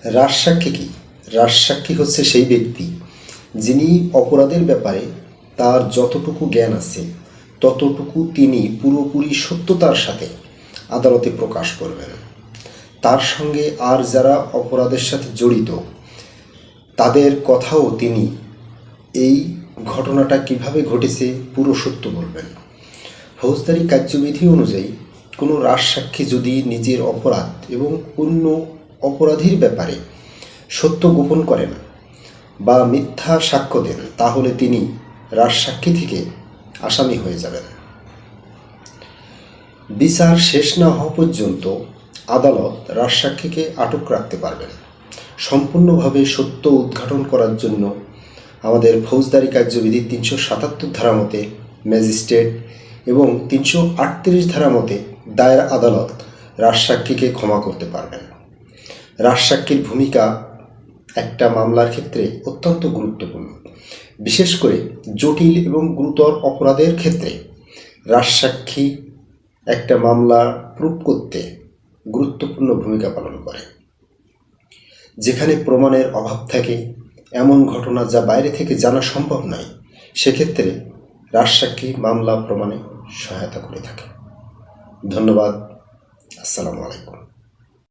রাজসাক্ষী কি? রাজসাক্ষী হচ্ছে সেই ব্যক্তি যিনি অপরাধের ব্যাপারে তার যতটুকু জ্ঞান আছে ততটুকু তিনি পুরোপুরি সত্যতার সাথে আদালতে প্রকাশ করবেন। তার সঙ্গে আর যারা অপরাধের সাথে জড়িত তাদের কথাও তিনি এই ঘটনাটা কিভাবে ঘটেছে পুরো সত্য বলবেন। ফৌজদারি কার্যবিধি অনুযায়ী কোনো রাজসাক্ষী যদি নিজের অপরাধ এবং অন্য অপরাধীর ব্যাপারে সত্য গোপন করেন বা মিথ্যা সাক্ষ্য দেন তাহলে তিনি রাজসাক্ষী থেকে আসামি হয়ে যাবেন। বিচার শেষ না হওয়া পর্যন্ত আদালত রাজসাক্ষীকে আটক রাখতে পারবেন। সম্পূর্ণভাবে সত্য উদ্ঘাটন করার জন্য আমাদের ফৌজদারি কার্যবিধির 377 ধারা মতে ম্যাজিস্ট্রেট এবং 338 ধারা মতে দায়ের আদালত রাজসাক্ষীকে ক্ষমা করতে পারবেন। রাজসাক্ষীর ভূমিকা একটা মামলার ক্ষেত্রে অত্যন্ত গুরুত্বপূর্ণ। বিশেষ করে জটিল এবং গুরুতর অপরাধের ক্ষেত্রে রাজসাক্ষী একটা মামলা প্রুফ করতে গুরুত্বপূর্ণ ভূমিকা পালন করে। যেখানে প্রমাণের অভাব থাকে, এমন ঘটনা যা বাইরে থেকে জানা সম্ভব নয়, সেক্ষেত্রে রাজসাক্ষী মামলা প্রমাণে সহায়তা করে থাকে। ধন্যবাদ। আসসালামু আলাইকুম।